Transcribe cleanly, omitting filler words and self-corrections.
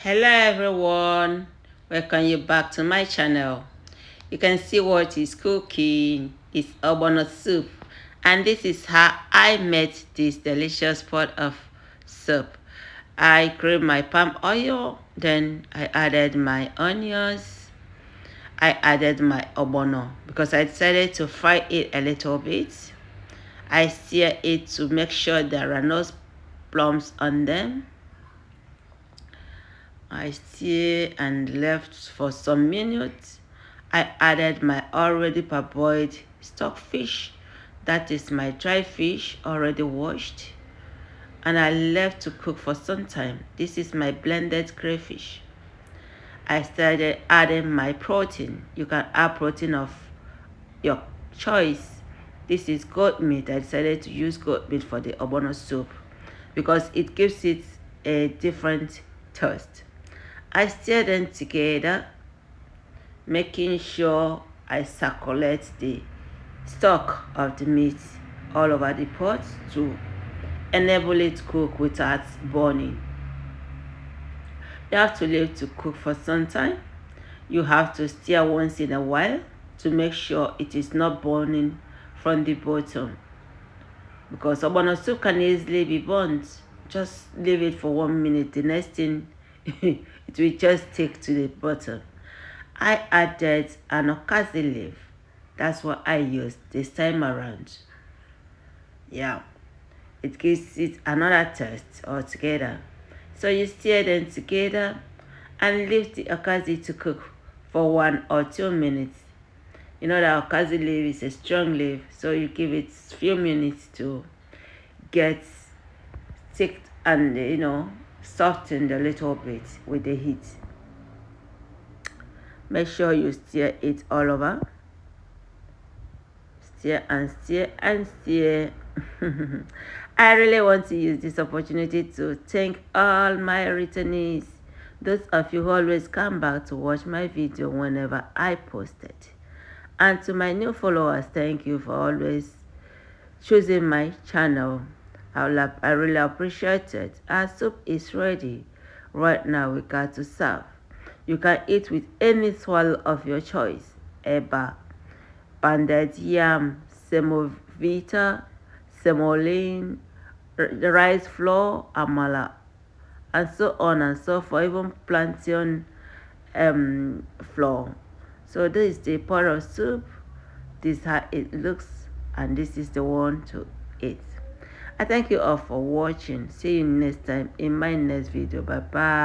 Hello everyone, welcome you back to my channel. You can see what is cooking. It's Ogbono soup, and this is how I made this delicious pot of soup. I grilled my palm oil, then I added my onions, I added my ogbono because I decided to fry it a little bit. I sear it to make sure there are no lumps on them. I stir and left for some minutes. I added my already parboiled stockfish, that is my dry fish already washed, and I left to cook for some time. This is my blended crayfish. I started adding my protein. You can add protein of your choice. This is goat meat. I decided to use goat meat for the ogbono soup because it gives it a different taste. I stir them together, making sure I circulate the stock of the meat all over the pot to enable it to cook without burning. You have to leave to cook for some time. You have to stir once in a while to make sure it is not burning from the bottom, because ogbono soup can easily be burnt. Just leave it for 1 minute. The next thing it will just stick to the bottom. I added an okazi leaf. That's what I used this time around. Yeah, it gives it another taste altogether. So you stir them together and leave the okazi to cook for 1 or 2 minutes. You know that okazi leaf is a strong leaf, so you give it a few minutes to get thick and softened a little bit with the heat. Make sure you stir it all over. Stir and stir and stir. I really want to use this opportunity to thank all my returnees, those of you who always come back to watch my video whenever I post it. And to my new followers, thank you for always choosing my channel. I really appreciate it. Our soup is ready. Right now we got to serve. You can eat with any swallow of your choice. Eba, pounded yam, semovita, semolina, the rice flour, amala, and so on and so forth, even plantain flour. So this is the pot of soup. This is how it looks, and this is the one to eat. I thank you all for watching. See you next time in my next video. Bye bye.